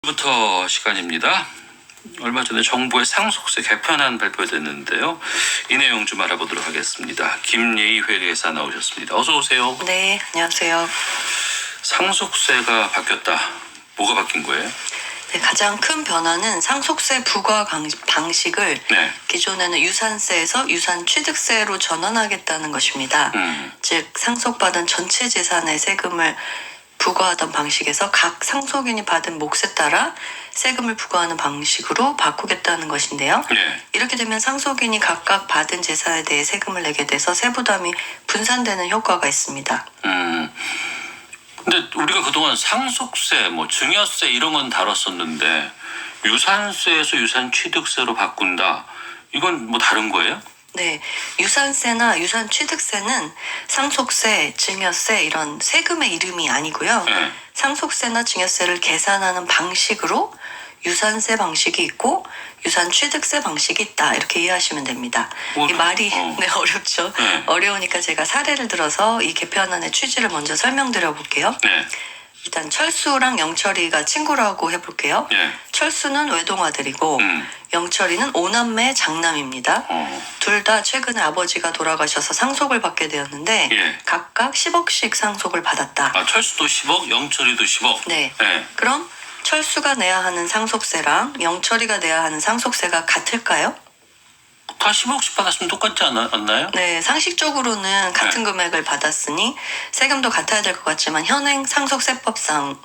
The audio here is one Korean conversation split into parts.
부터 시간입니다. 얼마 전에 정부의 상속세 개편안 발표됐는데요. 이 내용 좀 알아보도록 하겠습니다. 김예희 회계사 나오셨습니다. 어서 오세요. 네, 안녕하세요. 상속세가 바뀌었다. 뭐가 바뀐 거예요? 네, 가장 큰 변화는 상속세 부과 방식을 기존에는 유산세에서 유산취득세로 전환하겠다는 것입니다. 즉 상속받은 전체 재산의 세금을 부과하던 방식에서 각 상속인이 받은 몫에 따라 세금을 부과하는 방식으로 바꾸겠다는 것인데요. 이렇게 되면 상속인이 각각 받은 재산에 대해 세금을 내게 돼서 세부담이 분산되는 효과가 있습니다. 근데 우리가 그동안 상속세, 증여세 이런 건 다뤘었는데 유산세에서 유산취득세로 바꾼다. 이건 다른 거예요? 네, 유산세나 유산취득세는 상속세, 증여세 이런 세금의 이름이 아니고요. 상속세나 증여세를 계산하는 방식으로 유산세 방식이 있고 유산취득세 방식이 있다. 이렇게 이해하시면 됩니다. 이 말이 어렵죠. 어려우니까 제가 사례를 들어서 이 개편안의 취지를 먼저 설명드려 볼게요. 일단 철수랑 영철이가 친구라고 해볼게요. 철수는 외동아들이고 영철이는 오남매의 장남입니다. 둘 다 최근에 아버지가 돌아가셔서 상속을 받게 되었는데 각각 10억씩 상속을 받았다. 철수도 10억, 영철이도 10억. 네. 그럼 철수가 내야 하는 상속세랑 영철이가 내야 하는 상속세가 같을까요? 다 10억씩 받았으면 똑같지 않나요? 네, 상식적으로는 같은 금액을 받았으니 세금도 같아야 될 것 같지만 현행 상속세법상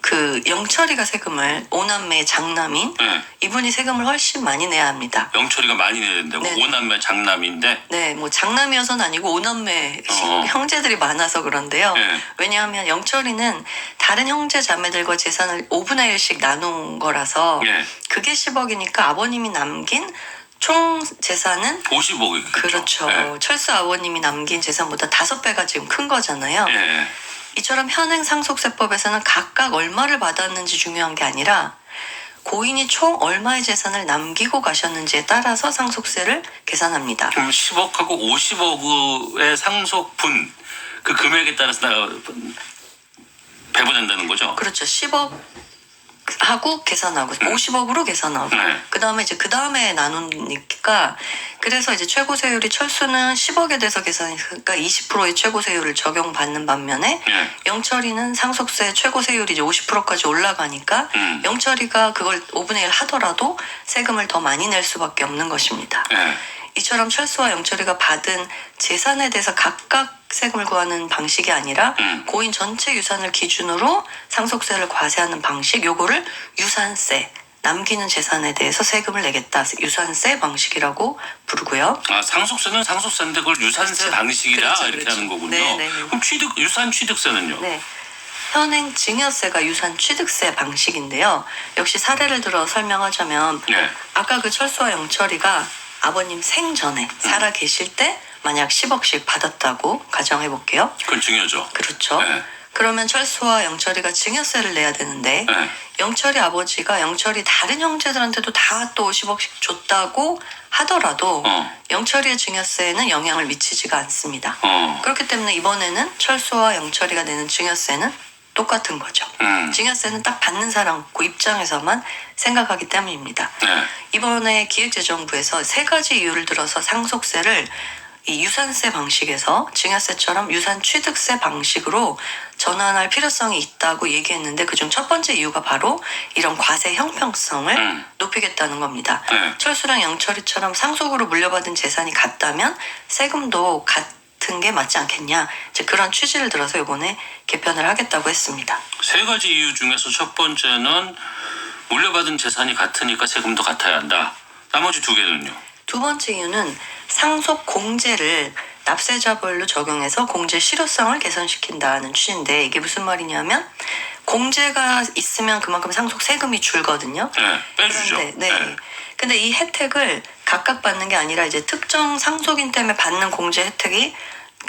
그 영철이가 세금을 오남매의 장남인 이분이 세금을 훨씬 많이 내야 합니다. 영철이가 많이 내야 된다고? 오남매 장남인데? 네, 장남이어서는 아니고 오남매 형제들이 많아서 그런데요. 왜냐하면 영철이는 다른 형제 자매들과 재산을 5분의 1씩 나눈 거라서 그게 10억이니까 아버님이 남긴 총 재산은 50억이겠죠. 그렇죠. 철수 아버님이 남긴 재산보다 5배가 지금 큰 거잖아요. 이처럼 현행 상속세법에서는 각각 얼마를 받았는지 중요한 게 아니라 고인이 총 얼마의 재산을 남기고 가셨는지에 따라서 상속세를 계산합니다. 그럼 10억하고 50억의 상속분 그 금액에 따라서 배분한다는 거죠? 그렇죠. 10억 하고 계산하고 50억으로 계산하고 그 다음에 나누니까 그래서 이제 최고세율이 철수는 10억에 대해서 계산하니까 20%의 최고세율을 적용받는 반면에 영철이는 상속세 최고세율이 이제 50%까지 올라가니까 영철이가 그걸 5분의 1 하더라도 세금을 더 많이 낼 수밖에 없는 것입니다. 이처럼 철수와 영철이가 받은 재산에 대해서 각각 세금을 구하는 방식이 아니라 고인 전체 유산을 기준으로 상속세를 과세하는 방식, 요거를 유산세, 남기는 재산에 대해서 세금을 내겠다. 유산세 방식이라고 부르고요. 상속세는 상속세인데 그걸 유산세 방식이라 이렇게 하는 거군요. 그럼 유산취득세는요? 네. 현행 증여세가 유산취득세 방식인데요. 역시 사례를 들어 설명하자면 아까 그 철수와 영철이가 아버님 생전에 살아 계실 때 만약 10억씩 받았다고 가정해 볼게요. 그건 증여죠. 그렇죠. 그러면 철수와 영철이가 증여세를 내야 되는데 영철이 아버지가 영철이 다른 형제들한테도 다 또 50억씩 줬다고 하더라도 영철이의 증여세에는 영향을 미치지가 않습니다. 그렇기 때문에 이번에는 철수와 영철이가 내는 증여세는 똑같은 거죠. 증여세는 딱 받는 사람 그 입장에서만 생각하기 때문입니다. 이번에 기획재정부에서 3가지 이유를 들어서 상속세를 이 유산세 방식에서 증여세처럼 유산취득세 방식으로 전환할 필요성이 있다고 얘기했는데 그중 첫 번째 이유가 바로 이런 과세 형평성을 높이겠다는 겁니다. 철수랑 영철이처럼 상속으로 물려받은 재산이 같다면 세금도 같은 게 맞지 않겠냐. 이제 그런 취지를 들어서 이번에 개편을 하겠다고 했습니다. 3가지 이유 중에서 첫 번째는 물려받은 재산이 같으니까 세금도 같아야 한다. 나머지 2개는요? 두 번째 이유는 상속 공제를 납세자별로 적용해서 공제 실효성을 개선시킨다는 취지인데 이게 무슨 말이냐면 공제가 있으면 그만큼 상속 세금이 줄거든요. 빼주죠. 근데 이 혜택을 각각 받는 게 아니라 이제 특정 상속인 때문에 받는 공제 혜택이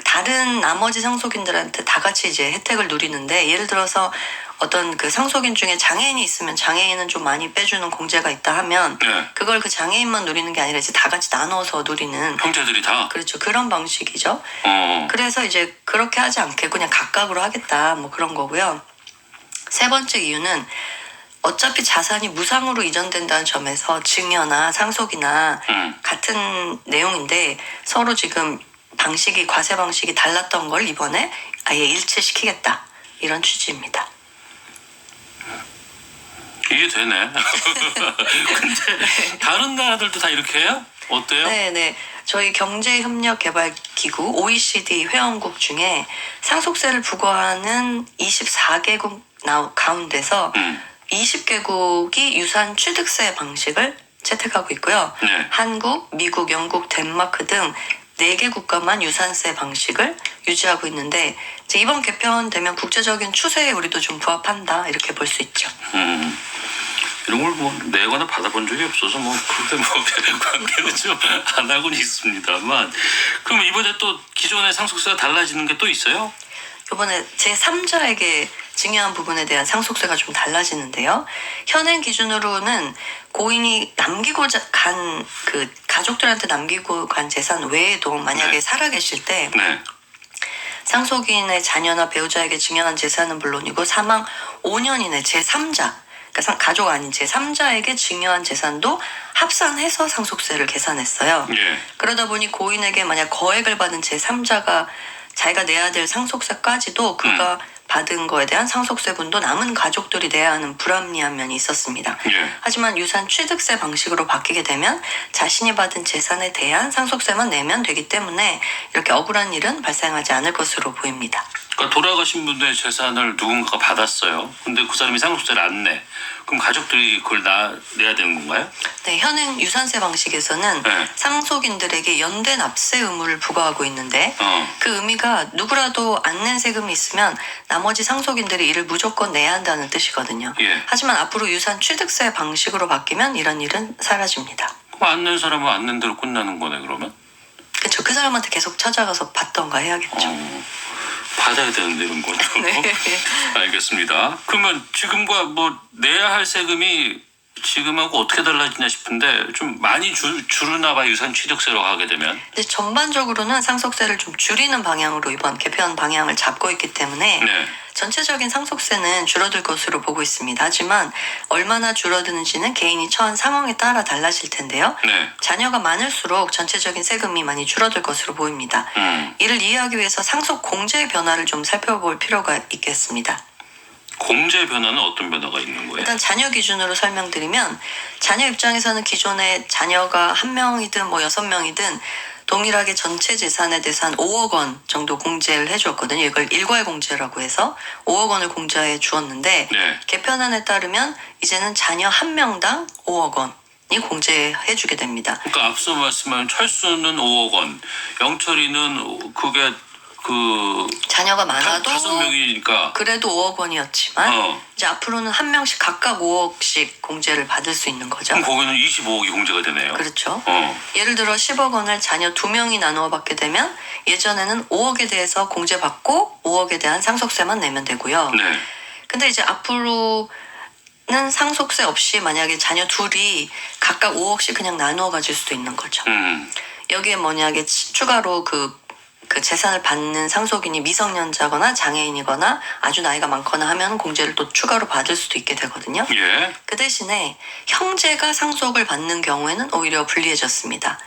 다른 나머지 상속인들한테 다 같이 이제 혜택을 누리는데 예를 들어서 어떤 그 상속인 중에 장애인이 있으면 장애인은 좀 많이 빼주는 공제가 있다 하면 그걸 그 장애인만 누리는 게 아니라 이제 다 같이 나눠서 누리는 형제들이 다? 그렇죠. 그런 방식이죠. 그래서 이제 그렇게 하지 않게 그냥 각각으로 하겠다 뭐 그런 거고요. 세 번째 이유는 어차피 자산이 무상으로 이전된다는 점에서 증여나 상속이나 같은 내용인데 서로 지금 과세 방식이 달랐던 걸 이번에 아예 일치시키겠다. 이런 취지입니다. 이게 되네. 근데 다른 나라들도 다 이렇게 해요? 어때요? 네. 저희 경제협력개발기구 OECD 회원국 중에 상속세를 부과하는 24개국 가운데서 20개국이 유산 취득세 방식을 채택하고 있고요. 네. 한국, 미국, 영국, 덴마크 등 4개 국가만 유산세 방식을 유지하고 있는데 이제 이번 개편되면 국제적인 추세에 우리도 좀 부합한다 이렇게 볼 수 있죠. 이런 걸 뭐 내거나 받아본 적이 없어서 뭐 그때 뭐 관계는 좀 안 하고는 있습니다만, 그럼 이번에 또 기존의 상속세가 달라지는 게 또 있어요? 이번에 제3자에게 증여한 부분에 대한 상속세가 좀 달라지는데요. 현행 기준으로는 고인이 남기고자 간 가족들한테 남기고 간 재산 외에도 만약에 네. 살아계실 때 네. 상속인의 자녀나 배우자에게 증여한 재산은 물론이고 사망 5년 이내 제3자, 그러니까 가족 아닌 제3자에게 증여한 재산도 합산해서 상속세를 계산했어요. 예. 그러다 보니 고인에게 만약 거액을 받은 제3자가 자기가 내야 될 상속세까지도 그가 받은 거에 대한 상속세분도 남은 가족들이 내야 하는 불합리한 면이 있었습니다. 예. 하지만 유산 취득세 방식으로 바뀌게 되면 자신이 받은 재산에 대한 상속세만 내면 되기 때문에 이렇게 억울한 일은 발생하지 않을 것으로 보입니다. 그러니까 돌아가신 분의 재산을 누군가가 받았어요. 근데 그 사람이 상속세를 안 내. 그럼 가족들이 그걸 내야 되는 건가요? 네, 현행 유산세 방식에서는 네. 상속인들에게 연대 납세 의무를 부과하고 있는데 그 의미가 누구라도 안 낸 세금이 있으면 나머지 상속인들이 이를 무조건 내야 한다는 뜻이거든요. 예. 하지만 앞으로 유산 취득세 방식으로 바뀌면 이런 일은 사라집니다. 그럼 안 낸 사람은 안 낸 대로 끝나는 거네 그러면? 그렇죠. 그 사람한테 계속 찾아가서 받던가 해야겠죠. 받아야 되는데 이런 건. 네. 알겠습니다. 그러면 지금과 뭐 내야 할 세금이 지금하고 어떻게 달라지냐 싶은데 좀 많이 줄으나 봐, 유산 취득세로 하게 되면. 근데 전반적으로는 상속세를 좀 줄이는 방향으로 이번 개편 방향을 잡고 있기 때문에 네. 전체적인 상속세는 줄어들 것으로 보고 있습니다. 하지만 얼마나 줄어드는지는 개인이 처한 상황에 따라 달라질 텐데요. 네. 자녀가 많을수록 전체적인 세금이 많이 줄어들 것으로 보입니다. 이를 이해하기 위해서 상속 공제의 변화를 좀 살펴볼 필요가 있겠습니다. 공제 변화는 어떤 변화가 있는 거예요? 일단 자녀 기준으로 설명드리면 자녀 입장에서는 기존에 자녀가 1명이든 뭐 6명이든 동일하게 전체 재산에 대해서 한 5억 원 정도 공제를 해주었거든요. 이걸 일괄 공제라고 해서 5억 원을 공제해 주었는데 네. 개편안에 따르면 이제는 자녀 1명당 5억 원이 공제해주게 됩니다. 그러니까 앞서 말씀한 철수는 5억 원, 영철이는 그게 자녀가 많아도 5명이니까 그래도 5억 원이었지만 이제 앞으로는 한 명씩 각각 5억씩 공제를 받을 수 있는 거죠. 그럼 거기는 25억이 공제가 되네요. 그렇죠. 예를 들어 10억 원을 자녀 2명이 나누어 받게 되면 예전에는 5억에 대해서 공제받고 5억에 대한 상속세만 내면 되고요. 네. 근데 이제 앞으로는 상속세 없이 만약에 자녀 둘이 각각 5억씩 그냥 나누어 가질 수도 있는 거죠. 여기에 뭐냐게 추가로 그 재산을 받는 상속인이 미성년자거나 장애인이거나 아주 나이가 많거나 하면 공제를 또 추가로 받을 수도 있게 되거든요. 예. 그 대신에 형제가 상속을 받는 경우에는 오히려 불리해졌습니다.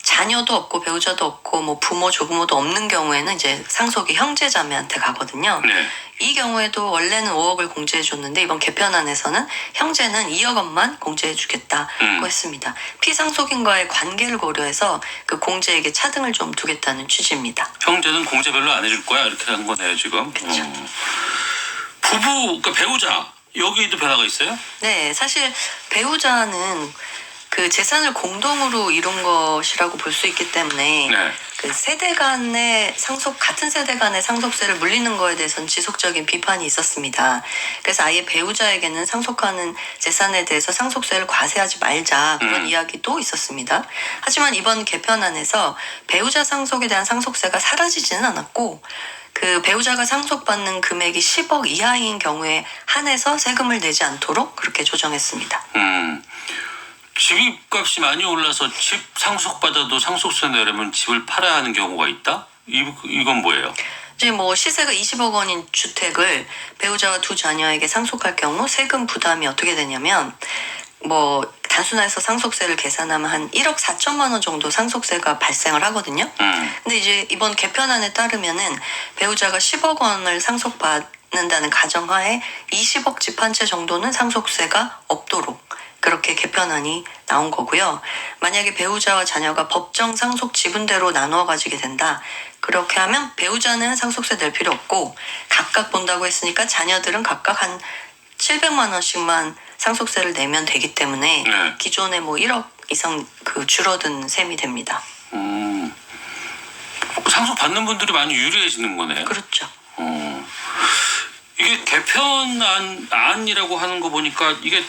자녀도 없고 배우자도 없고 뭐 부모 조부모도 없는 경우에는 이제 상속이 형제자매한테 가거든요. 네. 이 경우에도 원래는 5억을 공제해 줬는데 이번 개편안에서는 형제는 2억 원만 공제해 주겠다고 했습니다. 피상속인과의 관계를 고려해서 그 공제액의 차등을 좀 두겠다는 취지입니다. 형제는 공제 별로 안 해줄 거야 이렇게 한 거네요 지금. 그렇죠. 부부, 그러니까 배우자 여기도 변화가 있어요? 네, 사실 배우자는 그 재산을 공동으로 이룬 것이라고 볼 수 있기 때문에 네. 그 세대 간의 같은 세대 간의 상속세를 물리는 거에 대해서는 지속적인 비판이 있었습니다. 그래서 아예 배우자에게는 상속하는 재산에 대해서 상속세를 과세하지 말자 그런 이야기도 있었습니다. 하지만 이번 개편안에서 배우자 상속에 대한 상속세가 사라지지는 않았고 그 배우자가 상속받는 금액이 10억 이하인 경우에 한해서 세금을 내지 않도록 그렇게 조정했습니다. 집값이 많이 올라서 집 상속받아도 상속세 내려면 집을 팔아야 하는 경우가 있다? 이건 뭐예요? 이제 뭐 시세가 20억 원인 주택을 배우자와 두 자녀에게 상속할 경우 세금 부담이 어떻게 되냐면 뭐 단순해서 상속세를 계산하면 한 1억 4천만 원 정도 상속세가 발생을 하거든요. 근데 이제 이번 개편안에 따르면은 배우자가 10억 원을 상속받는다는 가정하에 20억 집 한 채 정도는 상속세가 없도록 그렇게 개편안이 나온 거고요. 만약에 배우자와 자녀가 법정 상속 지분대로 나누어 가지게 된다. 그렇게 하면 배우자는 상속세 낼 필요 없고 각각 본다고 했으니까 자녀들은 각각 한 700만 원씩만 상속세를 내면 되기 때문에 네. 기존에 뭐 1억 이상 그 줄어든 셈이 됩니다. 상속 받는 분들이 많이 유리해지는 거네요. 그렇죠. 이게 개편안이라고 하는 거 보니까 이게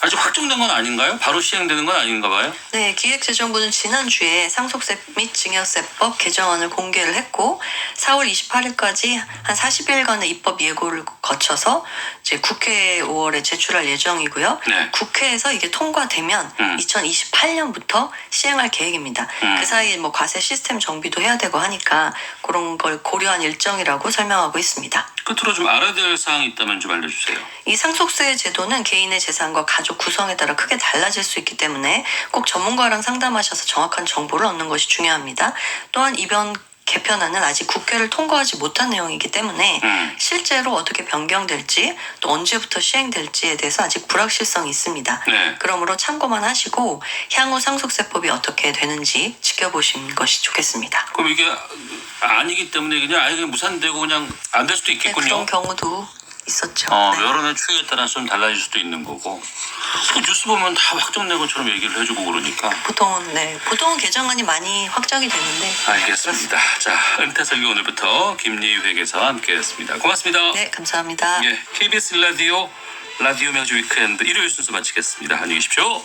아직 확정된 건 아닌가요? 바로 시행되는 건 아닌가 봐요? 네, 기획재정부는 지난주에 상속세 및 증여세법 개정안을 공개를 했고 4월 28일까지 한 40일간의 입법 예고를 거쳐서 이제 국회에 5월에 제출할 예정이고요. 네. 국회에서 이게 통과되면 2028년부터 시행할 계획입니다. 그 사이에 뭐 과세 시스템 정비도 해야 되고 하니까 그런 걸 고려한 일정이라고 설명하고 있습니다. 끝으로 좀 알아야 될 사항이 있다면 좀 알려주세요. 이 상속세 제도는 개인의 재산과 가족 구성에 따라 크게 달라질 수 있기 때문에 꼭 전문가랑 상담하셔서 정확한 정보를 얻는 것이 중요합니다. 또한 이번 개편안은 아직 국회를 통과하지 못한 내용이기 때문에 실제로 어떻게 변경될지 또 언제부터 시행될지에 대해서 아직 불확실성이 있습니다. 네. 그러므로 참고만 하시고 향후 상속세법이 어떻게 되는지 지켜보시는 것이 좋겠습니다. 그럼 이게 아니기 때문에 그냥 아예 그냥 무산되고 그냥 안 될 수도 네, 있겠군요. 그런 경우도 있었죠. 네. 여론의 추이에 따라서 좀 달라질 수도 있는 거고. 그 뉴스 보면 다 확정된 것처럼 얘기를 해주고 그러니까. 보통은 개정안이 많이 확정이 되는데. 알겠습니다. 자, 은퇴설교 오늘부터 김예희 회계사와 함께했습니다. 고맙습니다. 네, 감사합니다. KBS 라디오 매주 위크엔드 일요일 순서 마치겠습니다. 안녕히 계십시오.